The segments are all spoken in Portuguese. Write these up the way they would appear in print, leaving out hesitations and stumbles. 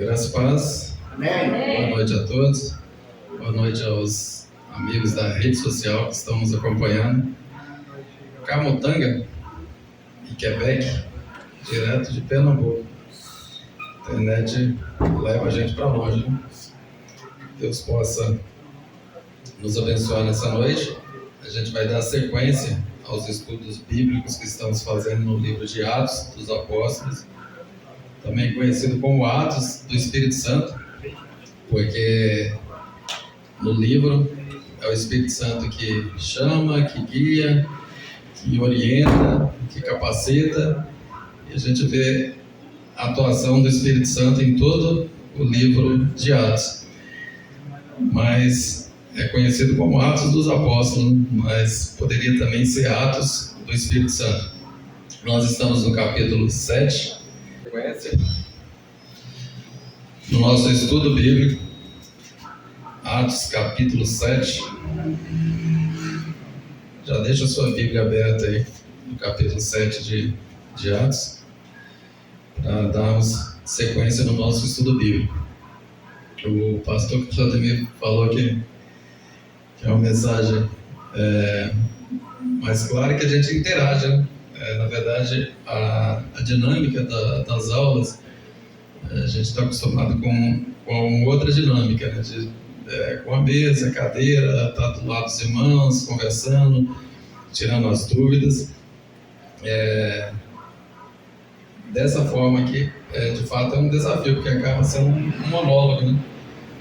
Graças e paz. Amém. Boa noite a todos. Boa noite aos amigos da rede social que estão nos acompanhando. Camutanga e Quebec, direto de Pernambuco. A internet leva a gente para longe, né? Deus possa nos abençoar nessa noite. A gente vai dar sequência aos estudos bíblicos que estamos fazendo no livro de Atos dos Apóstolos, também conhecido como Atos do Espírito Santo, porque no livro é o Espírito Santo que chama, que guia, que orienta, que capacita, e a gente vê a atuação do Espírito Santo em todo o livro de Atos. Mas é conhecido como Atos dos Apóstolos, mas poderia também ser Atos do Espírito Santo. Nós estamos no capítulo 7, no nosso estudo bíblico, Atos capítulo 7. Já deixa a sua Bíblia aberta aí, no capítulo 7 de Atos, para darmos sequência no nosso estudo bíblico. O pastor Claudemir falou que é uma mensagem mais clara, que a gente interage, né? Na verdade, a dinâmica das aulas, a gente está acostumado com outra dinâmica, né? Com a mesa, a cadeira, estar do lado dos irmãos, conversando, tirando as dúvidas. Dessa forma aqui, de fato, é um desafio, porque acaba sendo um monólogo, né?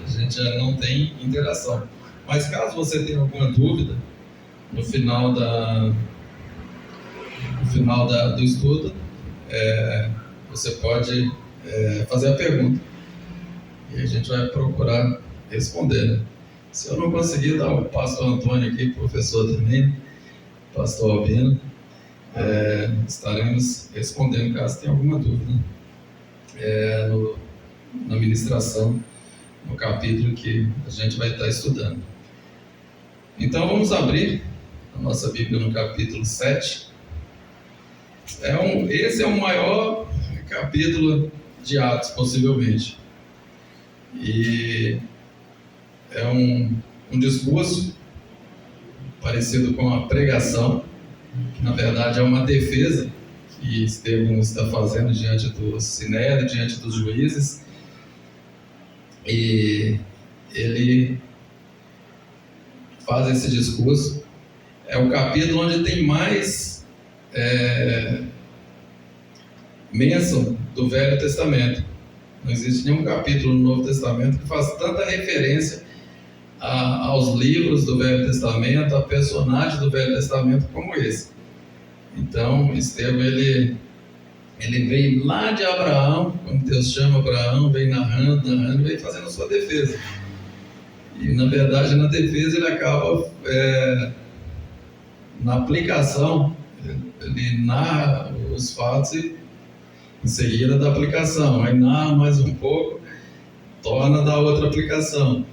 A gente já não tem interação. Mas caso você tenha alguma dúvida, no final do estudo, você pode fazer a pergunta. E a gente vai procurar responder, né? Se eu não conseguir dar o pastor Antônio aqui, professor também, pastor Albino, estaremos respondendo caso tenha alguma dúvida na ministração, no capítulo que a gente vai estar estudando. Então vamos abrir a nossa Bíblia no capítulo 7. Esse é o maior capítulo de Atos, possivelmente. E é um discurso parecido com a pregação, que na verdade é uma defesa que Estevão está fazendo diante do Sinédrio, diante dos juízes. E ele faz esse discurso. É o capítulo onde tem mais bênção do Velho Testamento. Não existe nenhum capítulo no Novo Testamento que faz tanta referência aos livros do Velho Testamento, a personagens do Velho Testamento como esse. Então, Estevão, ele vem lá de Abraão, quando Deus chama Abraão, vem narrando, vem fazendo a sua defesa. E, na verdade, na defesa ele acaba, na aplicação, ele narra os fatos e em seguida da aplicação, aí narra mais um pouco, torna da outra aplicação.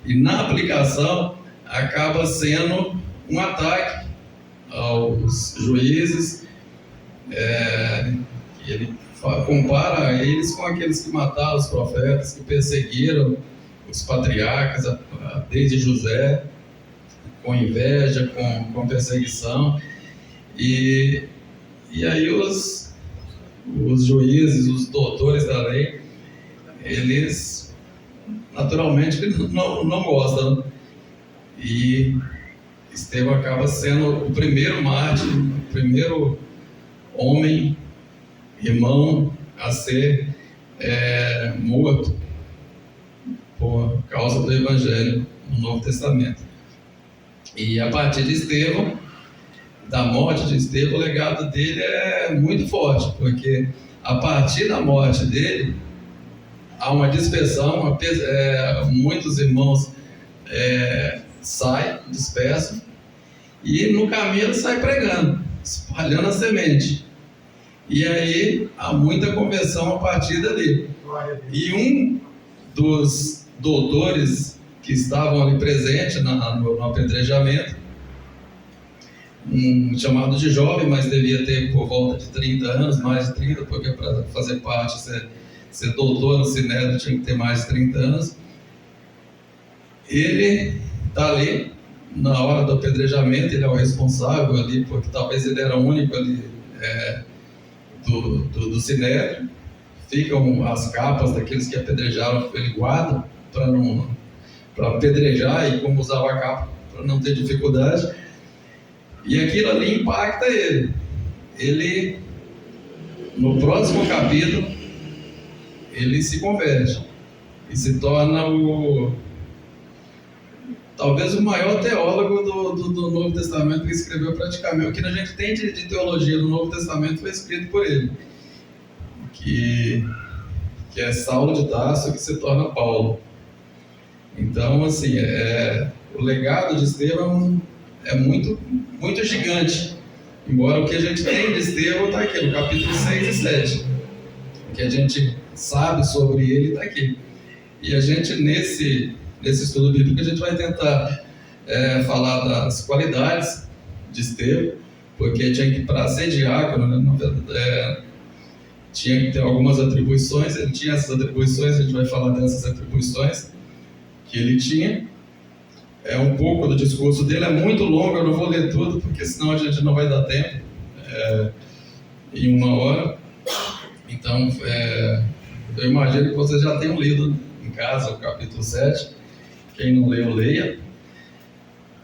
E na aplicação acaba sendo um ataque aos juízes, ele compara eles com aqueles que mataram os profetas, que perseguiram os patriarcas, desde José, com inveja, com perseguição. E aí os juízes, os doutores da lei, eles naturalmente não gostam. E Estevão acaba sendo o primeiro mártir, o primeiro homem, irmão, a ser morto por causa do Evangelho no Novo Testamento. E a partir de Estevão, da morte de Estevão, o legado dele é muito forte, porque a partir da morte dele há uma dispersão, muitos irmãos saem, dispersos, e no caminho ele sai pregando, espalhando a semente. E aí há muita conversão a partir dali. E um dos doutores que estavam ali presentes no apedrejamento, chamado de jovem, mas devia ter por volta de 30 anos, mais de 30, porque para fazer parte você ser doutor no Sinédrio tinha que ter mais de 30 anos. Ele está ali na hora do apedrejamento, ele é o responsável ali, porque talvez ele era o único ali do Sinédrio. Ficam as capas daqueles que apedrejaram, ele guarda para apedrejar, e como usava a capa para não ter dificuldade. E aquilo ali impacta ele. Ele, no próximo capítulo, ele se converte e se torna talvez o maior teólogo do Novo Testamento, que escreveu praticamente. O que a gente tem de teologia do Novo Testamento foi escrito por ele, que é Saulo de Tarso, que se torna Paulo. Então, assim, o legado de Estevão é muito, muito gigante. Embora o que a gente tem de Estevão está aqui no capítulo 6 e 7. O que a gente sabe sobre ele está aqui. E a gente, nesse estudo bíblico, a gente vai tentar falar das qualidades de Estevão, porque tinha que, para ser diácono, né, tinha que ter algumas atribuições. Ele tinha essas atribuições, a gente vai falar dessas atribuições que ele tinha. Um pouco do discurso dele é muito longo, eu não vou ler tudo, porque senão a gente não vai dar tempo em uma hora. Então, eu imagino que vocês já tenham lido em casa o capítulo 7. Quem não leu, leia,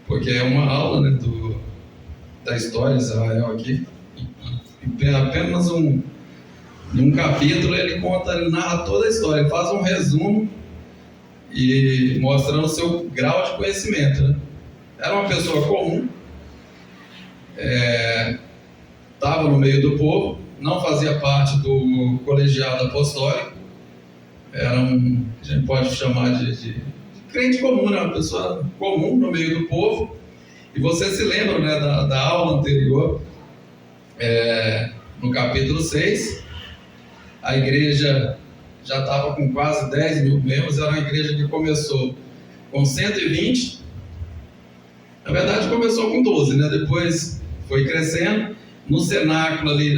porque é uma aula, né, da história de Israel aqui. Apenas em um capítulo ele narra toda a história, ele faz um resumo e mostrando o seu grau de conhecimento, né? Era uma pessoa comum, estava no meio do povo, não fazia parte do colegiado apostólico, era a gente pode chamar de crente comum, né? Uma pessoa comum no meio do povo. E vocês se lembram, né, da aula anterior, no capítulo 6, a igreja já estava com quase 10 mil membros. Era uma igreja que começou com 120, na verdade começou com 12, né? Depois foi crescendo. No cenáculo ali,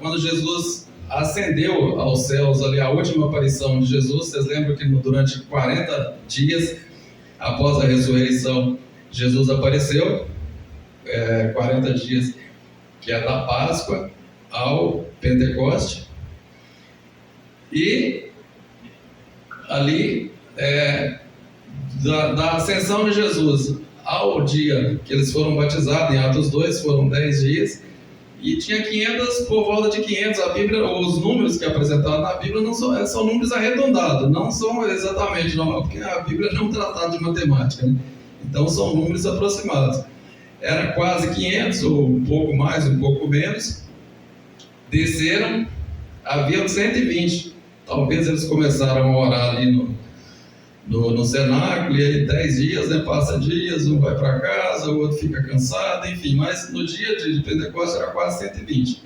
quando Jesus ascendeu aos céus, ali a última aparição de Jesus, vocês lembram que durante 40 dias após a ressurreição, Jesus apareceu, 40 dias, que é da Páscoa ao Pentecoste. E ali, da ascensão de Jesus ao dia que eles foram batizados, em Atos 2, foram 10 dias, e tinha 500, por volta de 500. A Bíblia, os números que é apresentados na Bíblia não são números arredondados, não são exatamente, porque a Bíblia não é um tratado de matemática, né? Então são números aproximados. Era quase 500, ou um pouco mais, um pouco menos. Desceram, havia 120. Talvez eles começaram a orar ali no cenáculo, e aí 10 dias, né, passa dias, um vai para casa, o outro fica cansado, enfim. Mas no dia de Pentecostes era quase 120.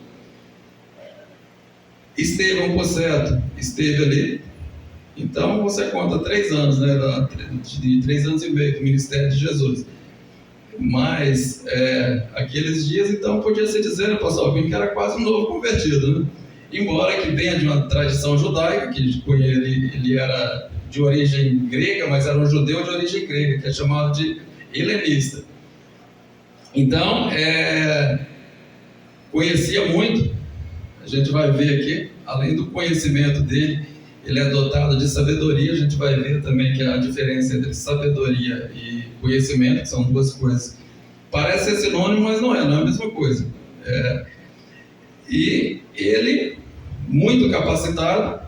Estevão, por certo, esteve ali. Então você conta 3 anos, né, de 3 anos e meio do ministério de Jesus. Mas aqueles dias, então, podia-se dizer, né, pastor Albino, que era quase um novo convertido, né? Embora que venha de uma tradição judaica, que ele era de origem grega, mas era um judeu de origem grega, que é chamado de helenista. Então, conhecia muito. A gente vai ver aqui, além do conhecimento dele, ele é dotado de sabedoria. A gente vai ver também que a diferença entre sabedoria e conhecimento, que são duas coisas, parece ser sinônimo, mas não é a mesma coisa. E ele, muito capacitado.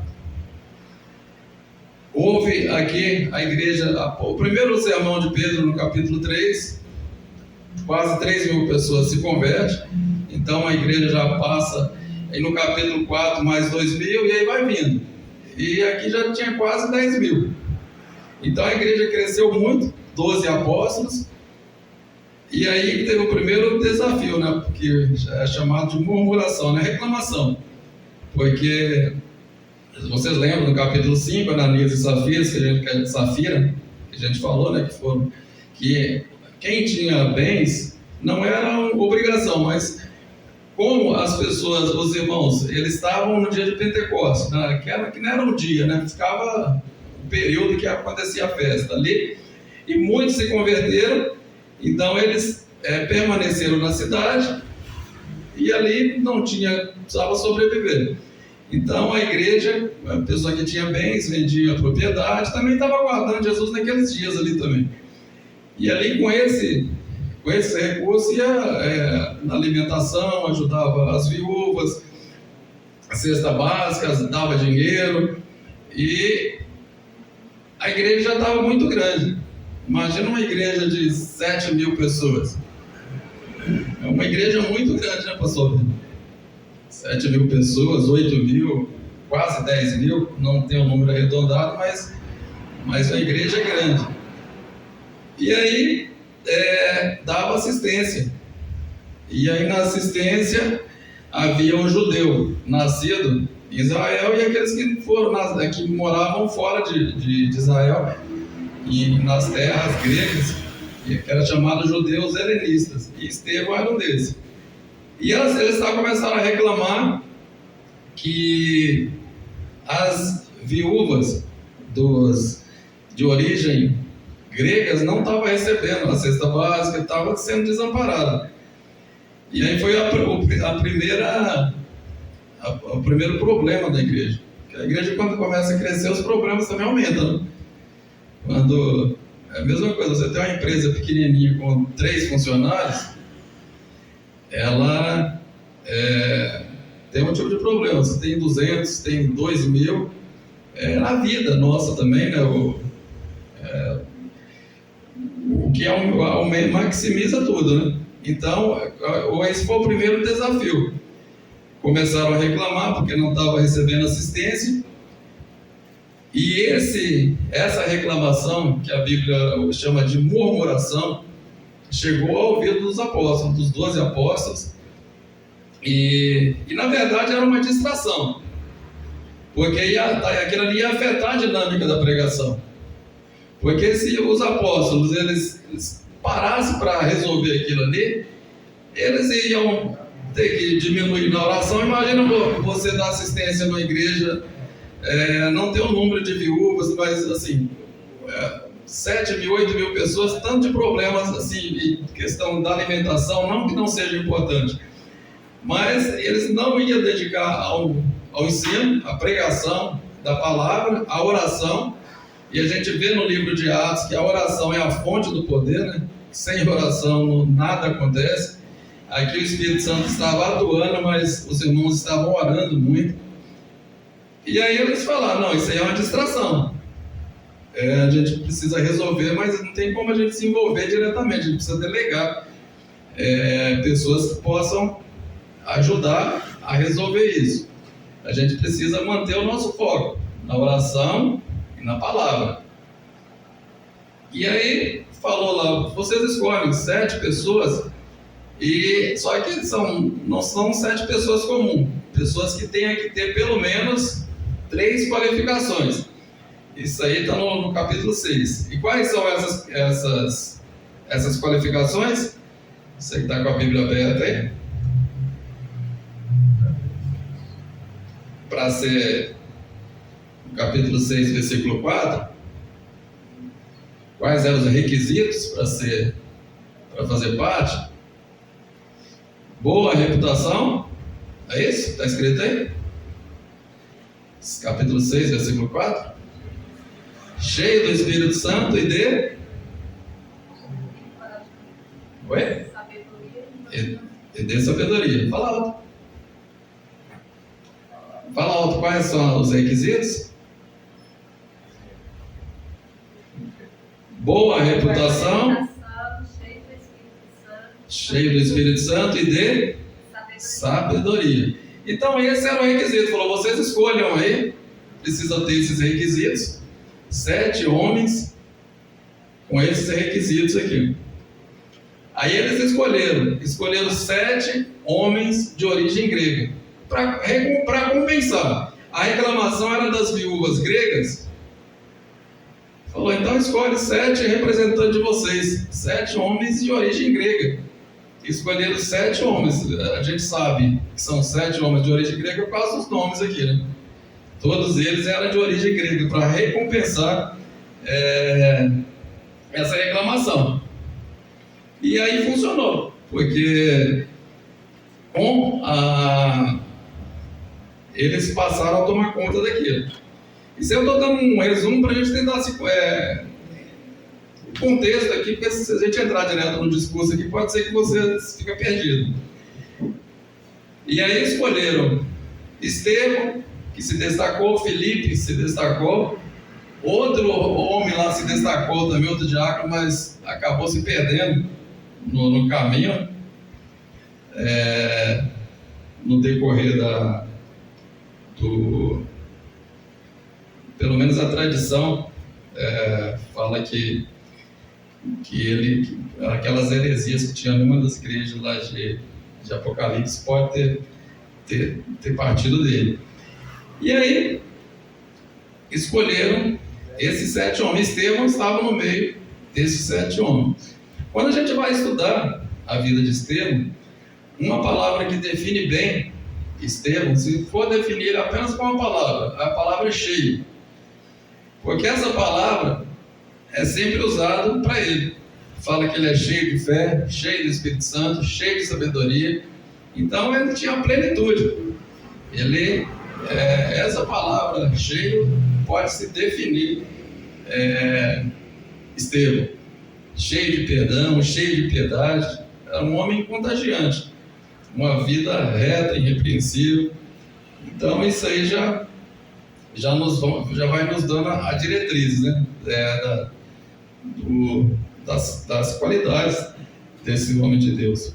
Houve aqui a igreja, o primeiro sermão de Pedro, no capítulo 3, quase 3 mil pessoas se convertem. Então a igreja já passa, e no capítulo 4 mais 2 mil, e aí vai vindo. E aqui já tinha quase 10 mil. Então a igreja cresceu muito, 12 apóstolos. E aí teve o primeiro desafio, né? Porque é chamado de murmuração, né? Reclamação. Porque vocês lembram no capítulo 5, Ananias e Safira, que a gente falou, né? Que quem tinha bens não era obrigação, mas como as pessoas, os irmãos, eles estavam no dia de Pentecostes, né? Que não era um dia, né? Ficava um período que acontecia a festa ali, e muitos se converteram, então eles permaneceram na cidade, e ali precisava sobreviver. Então a igreja, a pessoa que tinha bens, vendia propriedade, também estava aguardando Jesus naqueles dias ali também. E ali com esse recurso ia na alimentação, ajudava as viúvas, a cesta básica, dava dinheiro, e a igreja já estava muito grande. Imagina uma igreja de 7.000 pessoas. É uma igreja muito grande, né, pastor? 7.000 pessoas, 8.000, quase 10.000, não tem um número arredondado, mas a igreja é grande. E aí dava assistência. E aí na assistência havia um judeu nascido em Israel e aqueles que moravam fora de Israel e nas terras gregas, que era chamado judeus helenistas. E Estevão era um desses. E eles começaram a reclamar que as viúvas de origem gregas não estavam recebendo a cesta básica, estavam sendo desamparadas. E aí foi o primeiro problema da igreja. Porque a igreja, quando começa a crescer, os problemas também aumentam, né? Quando é a mesma coisa, você tem uma empresa pequenininha com 3 funcionários, ela tem um tipo de problema. Você tem 200, tem 2.000, na vida nossa também, né? O que maximiza tudo, né? Então, esse foi o primeiro desafio. Começaram a reclamar porque não estava recebendo assistência. E essa reclamação, que a Bíblia chama de murmuração, chegou ao ouvido dos apóstolos, dos 12 apóstolos, e na verdade era uma distração, porque aquilo ali ia afetar a dinâmica da pregação. Porque se os apóstolos eles parassem para resolver aquilo ali, eles iam ter que diminuir na oração. Imagina você dar assistência numa igreja, não ter um número de viúvas, mas assim, 7.000, 8.000 pessoas, tanto de problemas assim, e questão da alimentação, não que não seja importante, mas eles não iam dedicar ao ensino, à pregação da palavra, à oração. E a gente vê no livro de Atos que a oração é a fonte do poder, né? Sem oração nada acontece. Aqui o Espírito Santo estava atuando, mas os irmãos estavam orando muito. E aí eles falaram, não, isso aí é uma distração. A gente precisa resolver, mas não tem como a gente se envolver diretamente. A gente precisa delegar pessoas que possam ajudar a resolver isso. A gente precisa manter o nosso foco na oração e na palavra. E aí falou lá, vocês escolhem 7 pessoas, e só que não são 7 pessoas comuns, pessoas que tenham que ter pelo menos 3 qualificações. Isso aí está no capítulo 6. E quais são essas qualificações? Você que está com a Bíblia aberta aí. Para ser no capítulo 6, versículo 4. Quais eram os requisitos para fazer parte? Boa reputação. É isso? Está escrito aí? Capítulo 6, versículo 4. Cheio do Espírito Santo e de... Oi? E de sabedoria. Fala alto. Fala alto, quais são os requisitos? Boa reputação, cheio do Espírito Santo e de sabedoria. Então esse era o requisito. Falou, vocês escolham aí, precisa ter esses requisitos. 7 homens com esses requisitos aqui. Aí eles escolheram 7 homens de origem grega, para compensar. A reclamação era das viúvas gregas. Falou, então escolhe 7 representantes de vocês, 7 homens de origem grega. escolheram 7 homens. A gente sabe que são 7 homens de origem grega por causa dos nomes aqui, né? Todos eles eram de origem grega, para recompensar essa reclamação. E aí funcionou, porque eles passaram a tomar conta daquilo. Isso eu estou dando um resumo para a gente tentar o contexto aqui, porque se a gente entrar direto no discurso aqui, pode ser que você fique perdido. E aí escolheram Estevão, que se destacou, Filipe se destacou, outro homem lá se destacou também, outro diácono, mas acabou se perdendo no caminho, no decorrer pelo menos a tradição fala que aquelas heresias que tinha numa das igrejas lá de Apocalipse pode ter partido dele. E aí escolheram esses 7 homens. Estevão estava no meio desses 7 homens. Quando a gente vai estudar a vida de Estevão, uma palavra que define bem Estevão, se for definir apenas com uma palavra, a palavra é cheio. Porque essa palavra é sempre usada para ele. Fala que ele é cheio de fé, cheio do Espírito Santo, cheio de sabedoria. Então ele tinha plenitude. Essa palavra cheio pode se definir Estevão. Cheio de perdão, cheio de piedade. Era um homem contagiante. Uma vida reta, irrepreensível. Então isso aí já vai nos dando a diretriz, né? Das qualidades desse homem de Deus.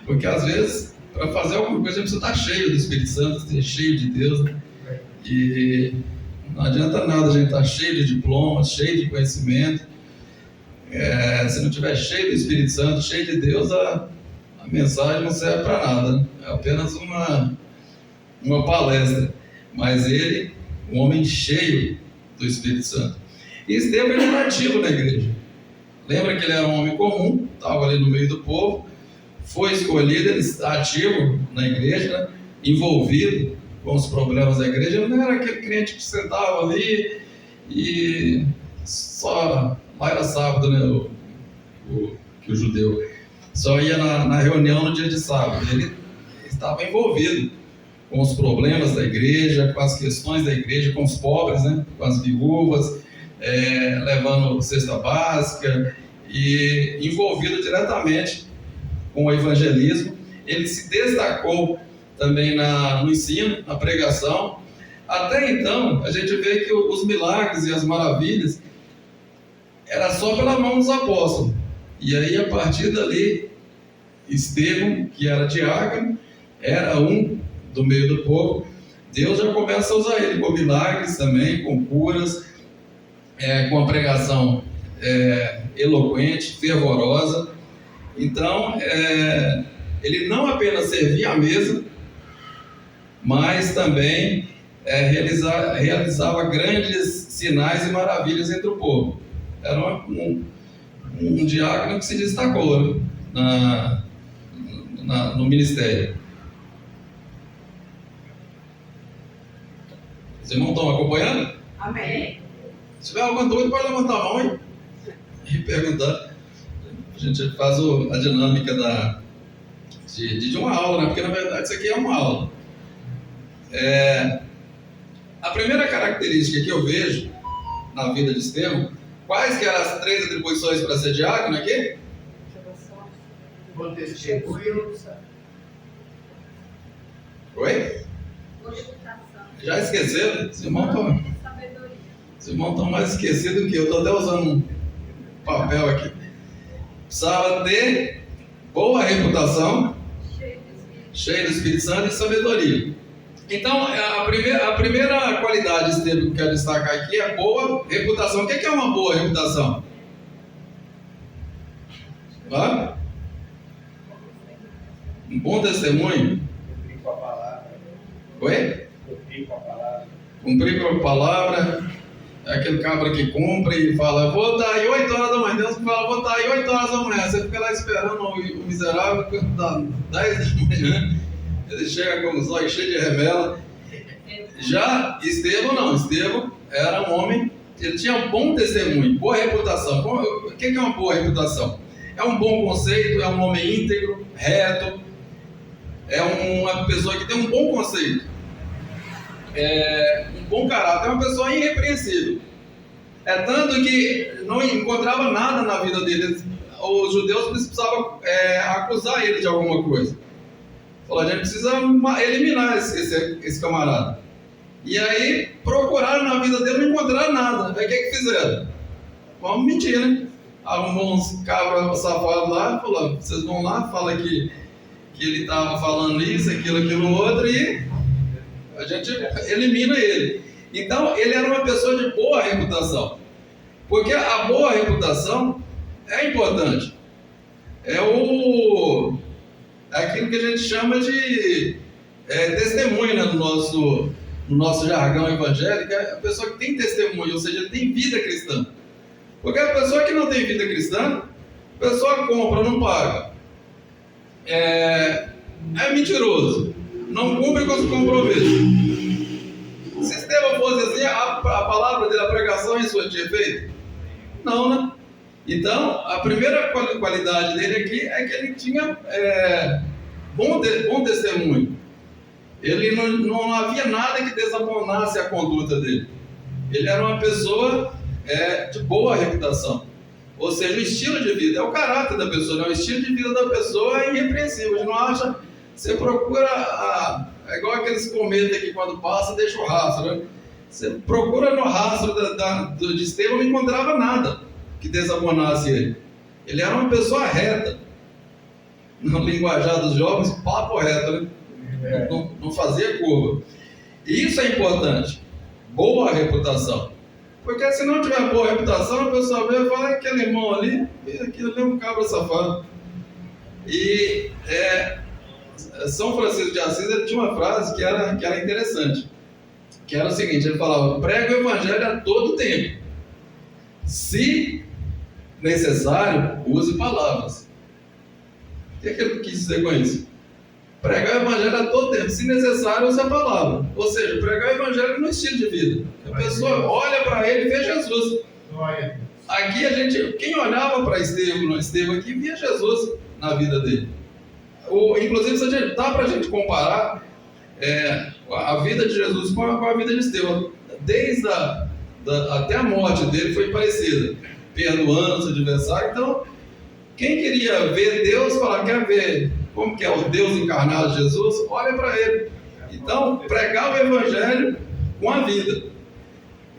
Porque às vezes, para fazer alguma coisa, a gente precisa estar cheio do Espírito Santo, cheio de Deus, né? E não adianta nada a gente estar cheio de diplomas, cheio de conhecimento. Se não estiver cheio do Espírito Santo, cheio de Deus, a mensagem não serve para nada, né? É apenas uma palestra. Mas ele, um homem cheio do Espírito Santo. E Estevão era ativo na igreja. Lembra que ele era um homem comum, estava ali no meio do povo, foi escolhido, ele está ativo na igreja, né? Envolvido com os problemas da igreja. Ele não era aquele crente que sentava ali e só... Lá era sábado, né? Que o judeu só ia na reunião no dia de sábado. Ele estava envolvido com os problemas da igreja, com as questões da igreja, com os pobres, né? Com as viúvas, levando cesta básica e envolvido diretamente com o evangelismo. Ele se destacou também no ensino, na pregação. Até então, a gente vê que os milagres e as maravilhas era só pela mão dos apóstolos. E aí, a partir dali, Estevão, que era diácono, era um do meio do povo, Deus já começa a usar ele com milagres também, com curas, com a pregação eloquente, fervorosa. Então, ele não apenas servia à mesa, mas também realizava grandes sinais e maravilhas entre o povo. Era um diácono que se destacou, né, no ministério. Os irmãos estão acompanhando? Amém. Se tiver alguma dúvida, pode levantar a mão e perguntar. A gente faz a dinâmica de uma aula, né? Porque na verdade isso aqui é uma aula. A primeira característica que eu vejo na vida de Estevão, quais que eram as 3 atribuições para ser diácono aqui? Bom testemunho. Oi? Já esqueceram? Os irmãos estão mais esquecidos do que eu. Estou até usando um papel aqui. Precisava ter boa reputação, cheio do Espírito Santo e sabedoria. Então, a primeira qualidade que eu quero destacar aqui é boa reputação. O que é uma boa reputação? Um bom testemunho? Cumprir com a palavra. Oi? Cumprir com a palavra. Cumprir com a palavra. É aquele cabra que compra e fala, vou estar aí 8 horas da manhã. Deus fala, vou estar aí 8 horas da manhã. Você fica lá esperando o miserável, quando dá 10 da manhã, ele chega com os olhos cheios de remela. Já Estevão não, Estevão era um homem, ele tinha um bom testemunho, boa reputação. O que é uma boa reputação? É um bom conceito, é um homem íntegro, reto, é uma pessoa que tem um bom conceito, um bom caráter, é uma pessoa irrepreensível. É tanto que não encontrava nada na vida dele. Os judeus precisavam acusar ele de alguma coisa. Falou, a gente precisa eliminar esse camarada. E aí procuraram na vida dele, não encontraram nada. Aí o que fizeram? Vamos mentir, né? Arrumou uns cabras safados lá, falou, vocês vão lá, fala que ele estava falando isso, aquilo outro, e a gente elimina ele. Então, ele era uma pessoa de boa reputação. Porque a boa reputação é importante. É aquilo que a gente chama de testemunho, né, no nosso jargão evangélico, é a pessoa que tem testemunho, ou seja, ele tem vida cristã. Porque a pessoa que não tem vida cristã, a pessoa compra, não paga. É mentiroso, não cumpre com os compromissos. Se Estevão fosse assim, a palavra dele, a pregação, isso tinha feito? Não, né? Então, a primeira qualidade dele aqui é que ele tinha bom testemunho. Ele não havia nada que desabonasse a conduta dele. Ele era uma pessoa de boa reputação. Ou seja, o estilo de vida, é o caráter da pessoa, né? O estilo de vida da pessoa é irrepreensível. A gente não acha, você procura, é igual aqueles cometas que quando passa deixa o rastro, né? Você procura no rastro de Estevão, não encontrava nada que desabonasse ele. Ele era uma pessoa reta. No linguajar dos jovens, papo reto, né? Não fazia curva. E isso é importante. Boa reputação. Porque se não tiver boa reputação, a pessoa vê e fala, aquele irmão ali, aquilo ali é um cabra safado. E São Francisco de Assis, ele tinha uma frase que era interessante. Que era o seguinte, ele falava, prega o evangelho a todo tempo. Se necessário, use palavras. O que ele quis dizer com isso? Pregar o evangelho a todo tempo. Se necessário, use a palavra. Ou seja, pregar o evangelho no estilo de vida. A pessoa olha para ele e vê Jesus. Aqui quem olhava para Estevão aqui, via Jesus na vida dele. Inclusive, dá para a gente comparar a vida de Jesus com a vida de Estevão. Desde até a morte dele foi parecida. Perdoando os adversários. Então, quem queria ver Deus, quer ver como que é o Deus encarnado de Jesus, olha para ele. Então, pregar o evangelho com a vida.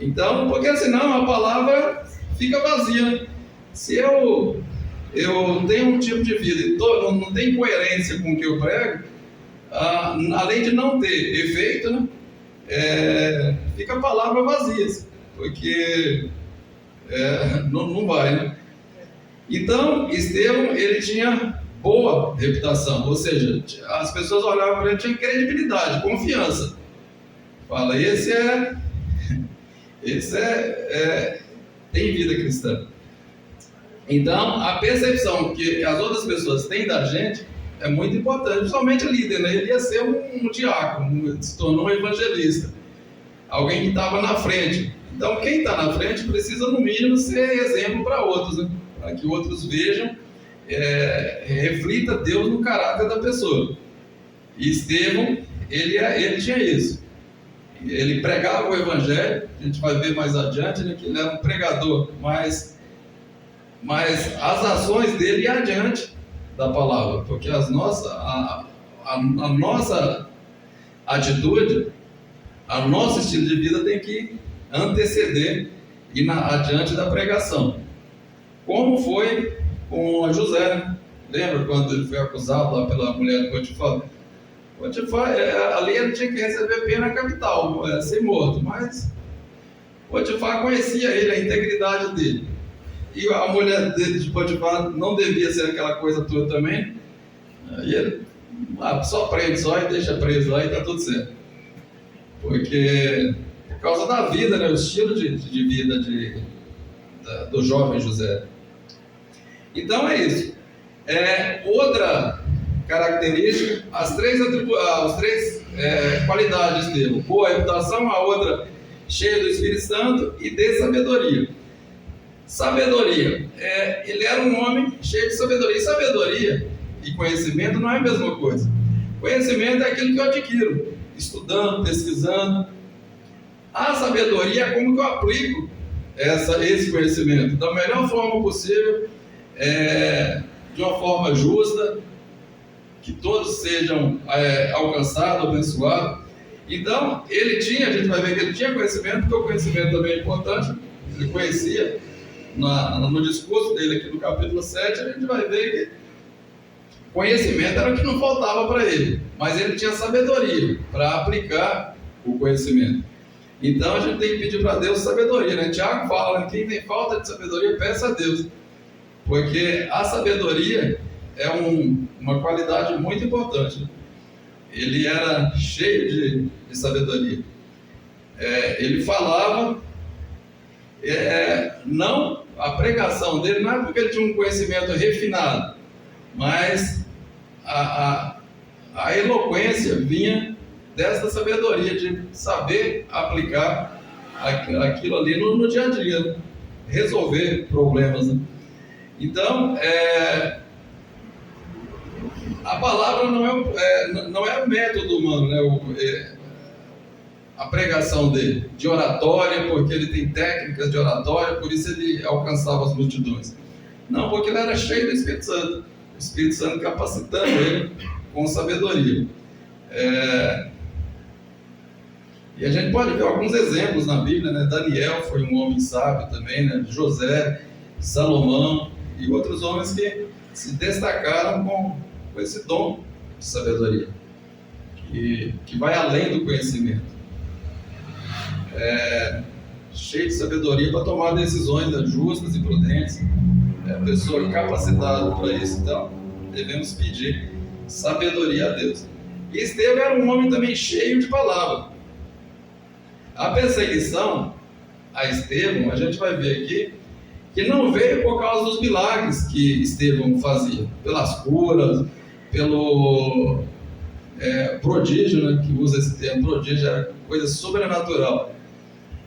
Então, porque senão a palavra fica vazia, né? Se eu tenho um tipo de vida e não tem coerência com o que eu prego, além de não ter efeito, né? Fica a palavra vazia, porque não vai, né? Então, Estevão, ele tinha boa reputação, ou seja, as pessoas olhavam para ele, tinha credibilidade, confiança. Fala, esse tem vida cristã. Então, a percepção que as outras pessoas têm da gente é muito importante, principalmente o líder, né? Ele ia ser um diácono, se tornou um evangelista, alguém que estava na frente. Então, quem está na frente precisa, no mínimo, ser exemplo para outros, né? Para que outros vejam, reflita Deus no caráter da pessoa. E Estevão, ele tinha isso. Ele pregava o evangelho, a gente vai ver mais adiante, né, que ele era um pregador, mas as ações dele iam adiante da palavra, porque a nossa atitude, o nosso estilo de vida tem que anteceder e adiante da pregação. Como foi com José, né? Lembra quando ele foi acusado lá pela mulher de Potifar? Potifar, ali ele tinha que receber pena capital, ser morto, mas Potifar conhecia ele, a integridade dele. E a mulher dele de Potifar não devia ser aquela coisa toda também. E ele só prende e deixa preso lá e está tudo certo. Porque por causa da vida, né? O estilo de vida do jovem José. Então é isso. Outra característica, as três qualidades dele: boa reputação, a outra cheia do Espírito Santo e de sabedoria. Sabedoria, ele era um homem cheio de sabedoria. E sabedoria e conhecimento não é a mesma coisa. Conhecimento é aquilo que eu adquiro, estudando, pesquisando. A sabedoria é como que eu aplico esse conhecimento da melhor forma possível, de uma forma justa, que todos sejam alcançados, abençoados. Então, a gente vai ver que ele tinha conhecimento, porque o conhecimento também é importante. Ele conhecia, no discurso dele aqui no capítulo 7, a gente vai ver que conhecimento era o que não faltava para ele, mas ele tinha sabedoria para aplicar o conhecimento. Então a gente tem que pedir para Deus sabedoria, né? Tiago fala, quem tem falta de sabedoria, peça a Deus, porque a sabedoria é uma qualidade muito importante. Ele era cheio de sabedoria. Ele falava, a pregação dele não é porque ele tinha um conhecimento refinado, mas a eloquência vinha dessa sabedoria, de saber aplicar aquilo ali no dia a dia, né? Resolver problemas, né? Então, a palavra não é o método humano, né? A pregação dele, de oratória, porque ele tem técnicas de oratória, por isso ele alcançava as multidões. Não, porque ele era cheio do Espírito Santo, o Espírito Santo capacitando ele com sabedoria. E a gente pode ver alguns exemplos na Bíblia, né? Daniel foi um homem sábio também, né? José, Salomão e outros homens que se destacaram com esse dom de sabedoria, que vai além do conhecimento. Cheio de sabedoria para tomar decisões, né, justas e prudentes. A pessoa capacitada para isso. Então, devemos pedir sabedoria a Deus. E Estevão era um homem também cheio de palavra. A perseguição a Estevão, a gente vai ver aqui, que não veio por causa dos milagres que Estevão fazia, pelas curas, pelo prodígio, né, que usa esse termo, prodígio é coisa sobrenatural,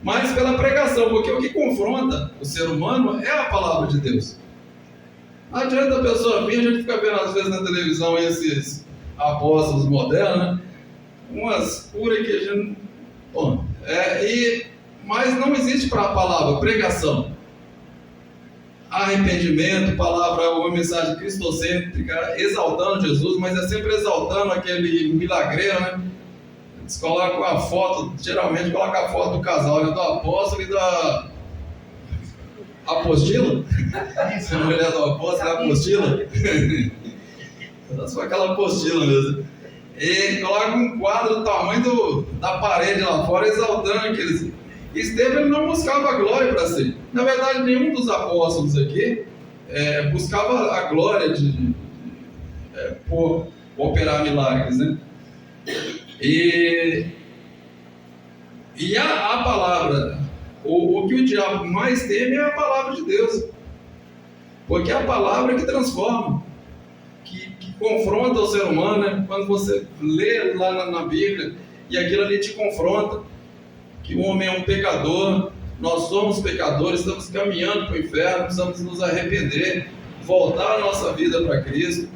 mas pela pregação, porque o que confronta o ser humano é a palavra de Deus. Não adianta a pessoa vir, a gente fica vendo às vezes na televisão esses apóstolos modernos, né? Umas curas que a gente... Bom, mas não existe para a palavra pregação, arrependimento, palavra, uma mensagem cristocêntrica, exaltando Jesus, mas é sempre exaltando aquele milagreiro, né? Eles colocam a foto, geralmente colocam a foto do casal, né? Do apóstolo e da apostila. Se a mulher do apóstolo é apostila, é só aquela apostila mesmo. E coloca um quadro do tamanho da parede lá fora, exaltando aqueles. Estevão não buscava a glória para si. Na verdade, nenhum dos apóstolos aqui buscava a glória por operar milagres, né? E a palavra, o que o diabo mais teme é a palavra de Deus, porque é a palavra que transforma, que confronta o ser humano, né? Quando você lê lá na Bíblia e aquilo ali te confronta, que o homem é um pecador, nós somos pecadores, estamos caminhando para o inferno, precisamos nos arrepender, voltar a nossa vida para Cristo.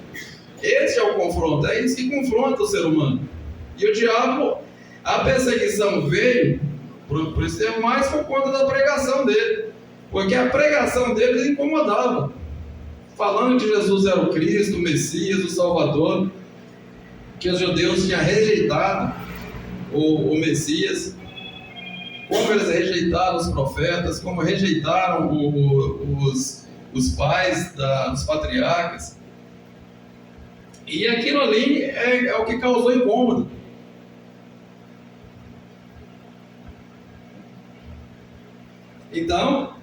Esse é o confronto, é isso que confronta o ser humano. E o diabo, a perseguição veio por isso mais por conta da pregação dele, porque a pregação dele incomodava, falando que Jesus era o Cristo, o Messias, o Salvador, que os judeus tinham rejeitado o Messias, como eles rejeitaram os profetas, como rejeitaram os pais dos patriarcas. E aquilo ali é o que causou incômodo. Então,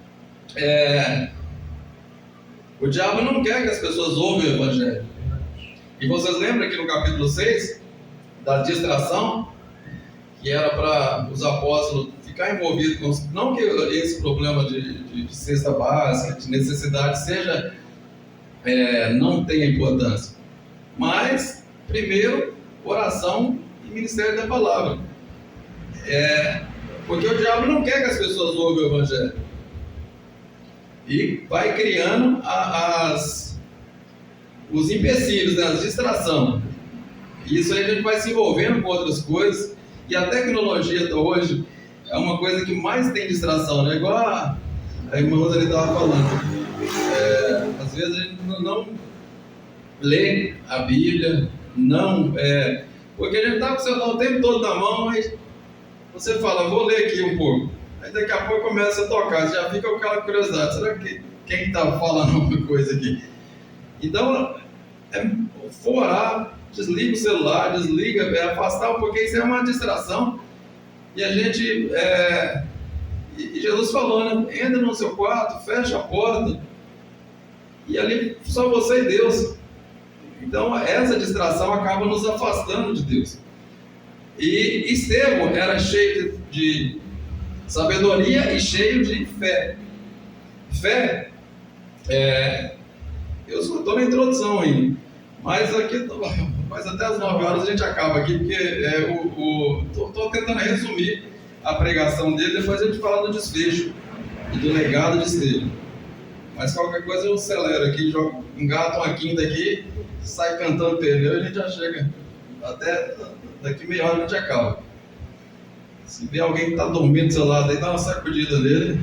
o diabo não quer que as pessoas ouvem o Evangelho. E vocês lembram que no capítulo 6, da distração, que era para os apóstolos ficar envolvido com... Não que esse problema de cesta básica, de necessidade, seja... não tenha importância. Mas, primeiro, oração e ministério da palavra. Porque o diabo não quer que as pessoas ouvem o Evangelho. E vai criando os empecilhos, né, as distrações. E isso aí a gente vai se envolvendo com outras coisas. E a tecnologia de hoje é uma coisa que mais tem distração, né? Igual a irmã ali estava falando. Às vezes a gente não lê a Bíblia, porque a gente está com o celular o tempo todo na mão, mas você fala, vou ler aqui um pouco. Aí daqui a pouco começa a tocar, você já fica com aquela curiosidade, será que quem está falando alguma coisa aqui? Então, for orar, desliga o celular, afastar um pouquinho, isso é uma distração. E a gente, e Jesus falou, né? Entra no seu quarto, fecha a porta, e ali só você e Deus. Então, essa distração acaba nos afastando de Deus. E Estevão era cheio de sabedoria e cheio de fé. Fé, eu só estou na introdução ainda, mas até as 9 horas a gente acaba aqui, porque estou tentando resumir a pregação dele, depois a gente fala do desfecho e do legado de Estevão. Mas qualquer coisa eu acelero aqui, engato uma quinta aqui, sai cantando pneu e a gente já chega. Até daqui meia hora a gente acaba. Se vê alguém que está dormindo do seu lado aí, dá uma sacudida nele.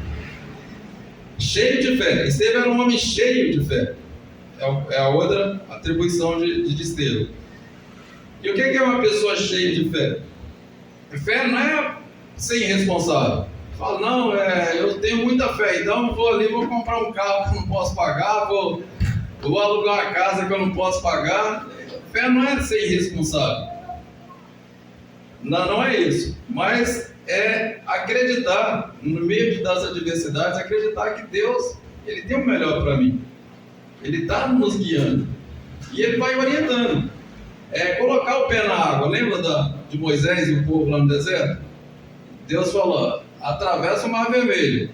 Cheio de fé. Estevão era um homem cheio de fé. É a outra atribuição de Estevão. E o que é uma pessoa cheia de fé? Fé não é ser irresponsável. Fala, não, eu tenho muita fé, então vou comprar um carro que eu não posso pagar, vou alugar uma casa que eu não posso pagar. Fé não é ser irresponsável. Não é isso. Mas é acreditar, no meio das adversidades, acreditar que Deus, Ele tem o melhor para mim. Ele está nos guiando. E Ele vai orientando. Colocar o pé na água. Lembra de Moisés e o povo lá no deserto? Deus falou, atravessa o Mar Vermelho.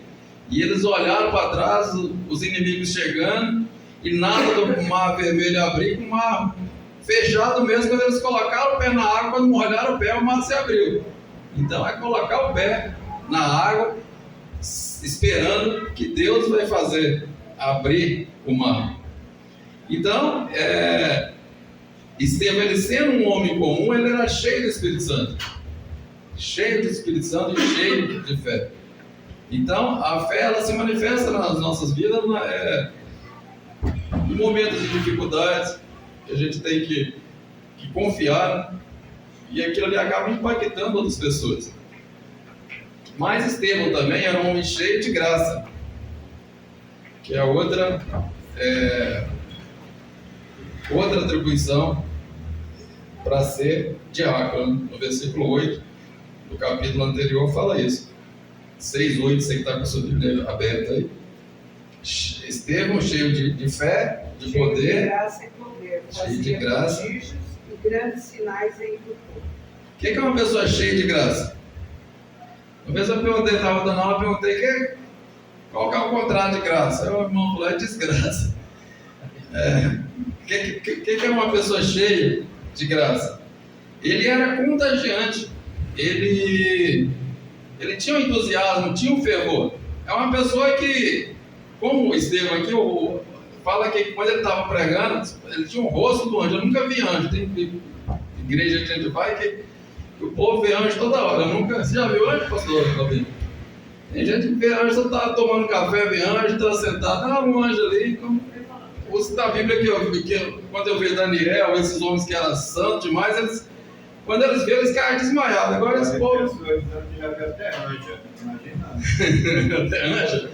E eles olharam para trás, os inimigos chegando, e nada do Mar Vermelho abrir, com o mar fechado mesmo. Quando eles colocaram o pé na água, quando molharam o pé, o mar se abriu. Então é colocar o pé na água, esperando que Deus vai fazer abrir o mar. Então, Estevão, ele sendo um homem comum, ele era cheio do Espírito Santo. Cheio do Espírito Santo e cheio de fé. Então, a fé, ela se manifesta nas nossas vidas em momentos de dificuldades, que a gente tem que confiar, e aquilo ali acaba impactando outras pessoas. Mas Estevão também era um homem cheio de graça, que é outra atribuição para ser diácono. No versículo 8 do capítulo anterior fala isso. 6:8, você que está com a sua Bíblia aberta aí. Estevão cheio de fé, de poder, de graça e poder, cheio de graça e grandes sinais entre o povo. O que é uma pessoa cheia de graça? Uma vez eu perguntei, estava dando aula, perguntei qual que é o contrário de graça? Aí o irmão falou, é desgraça. O que é uma pessoa cheia de graça? Ele era contagiante, ele tinha um entusiasmo, tinha um fervor. É uma pessoa que, como o Estevão aqui, fala que quando ele estava pregando, ele tinha um rosto do anjo. Eu nunca vi anjo. Tem igreja que a gente vai que o povo vê anjo toda hora. Você já viu anjo, pastor? Tem gente que vê anjo, você está tomando café, vê anjo, está sentado, um anjo ali. Usa da Bíblia que quando eu vi Daniel, esses homens que eram santos demais, quando eles viram, eles caíram desmaiados. Agora esse povo. Até anjo. Até anjo?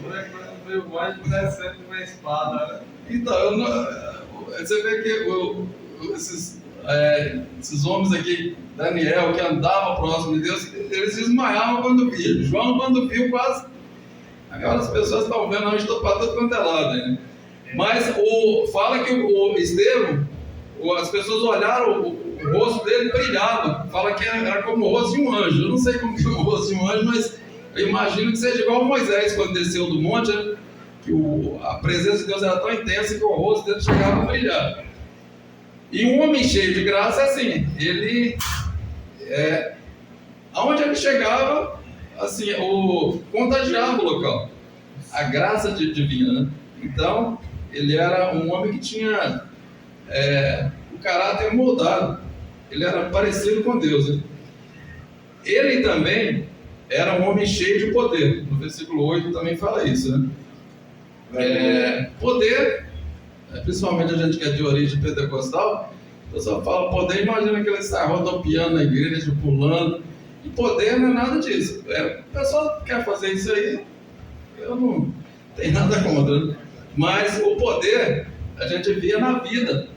Veio mais descendo uma espada, né? Então, você vê que esses homens aqui, Daniel, que andava próximo de Deus, eles desmaiavam quando viam. João, quando viu, quase. Agora as pessoas estão vendo anjo para todo quanto é lado, né? Mas fala que o Estevão, as pessoas olharam, o rosto dele brilhava. Fala que era como o rosto de um anjo. Eu não sei como que é o rosto de um anjo, mas Eu imagino que seja igual Moisés quando desceu do monte, né? Que a presença de Deus era tão intensa que o rosto dele chegava a brilhar. E um homem cheio de graça é assim, ele, aonde ele chegava, assim, contagiava o local, a graça divina, né? Então, ele era um homem que tinha o caráter moldado, ele era parecido com Deus, né? Ele também era um homem cheio de poder, no versículo 8 também fala isso, né? Poder, principalmente a gente que é de origem pentecostal, o pessoal fala poder, imagina que ele sai rodopiando na igreja, pulando, e poder não é nada disso. O pessoal quer fazer isso aí, eu não tenho nada contra, né? Mas o poder a gente via na vida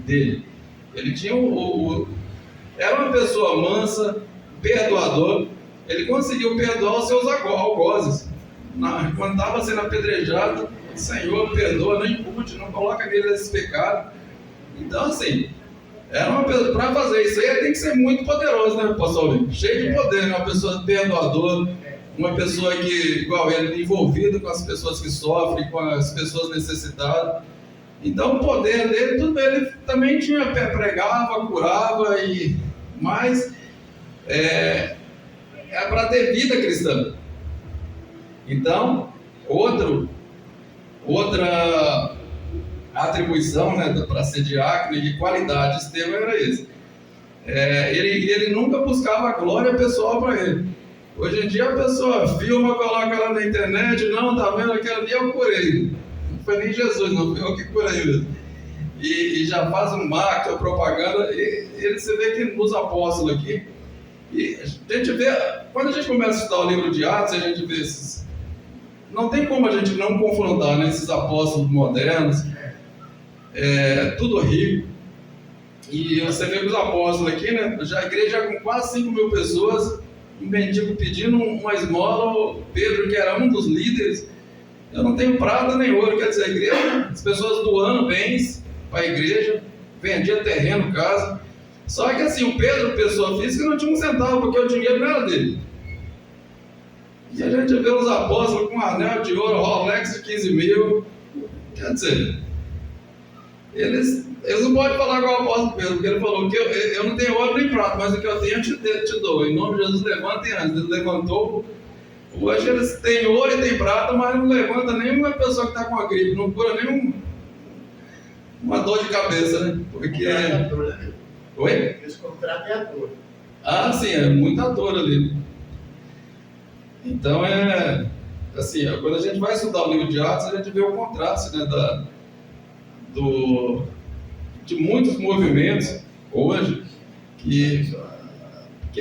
dele. Ele tinha era uma pessoa mansa, perdoador. Ele conseguiu perdoar os seus algozes. Quando estava sendo apedrejado, o Senhor perdoa, não impute, não coloca nele esse pecado. Então, assim, para fazer isso aí, tem que ser muito poderoso, né, pastor? Cheio de poder, né? Uma pessoa perdoadora, uma pessoa que, igual ele, envolvida com as pessoas que sofrem, com as pessoas necessitadas. Então, o poder dele, tudo bem, ele também pregava, curava, mas é para ter vida cristã. Então, outra atribuição, né, para ser diácono e qualidade de Estevão era isso. Ele nunca buscava a glória pessoal para ele. Hoje em dia a pessoa filma, coloca lá na internet, não, tá vendo, aquele ali eu curei. Não foi nem Jesus, não, foi eu que curei mesmo. E já faz um marketing, propaganda, você vê que nos apóstolos aqui, e a gente vê, quando a gente começa a estudar o livro de Atos, a gente vê esses, não tem como a gente não confrontar, né, esses apóstolos modernos, tudo rico, e você vê que os apóstolos aqui, né, a igreja com quase 5.000 pessoas, um mendigo pedindo uma esmola, o Pedro, que era um dos líderes, eu não tenho prata nem ouro, quer dizer, a igreja, as pessoas doando bens para a igreja, vendia terreno, casa. Só que assim, o Pedro, pessoa física, não tinha um centavo, porque o dinheiro não era dele. E a gente vê os apóstolos com um anel de ouro, Rolex de 15 mil, quer dizer, eles não podem falar igual o apóstolo Pedro, porque ele falou que eu não tenho ouro nem prata, mas o que eu tenho eu te dou. Em nome de Jesus, levanta e antes. Ele levantou. Hoje eles têm ouro e têm prata, mas não levanta nenhuma pessoa que está com a gripe, não cura uma dor de cabeça, né? Porque Oi? Esse contrato é ator. Ah, sim, é muita dor ali. Então assim, quando a gente vai estudar o livro de Atos, a gente vê o contraste, né, de muitos movimentos hoje que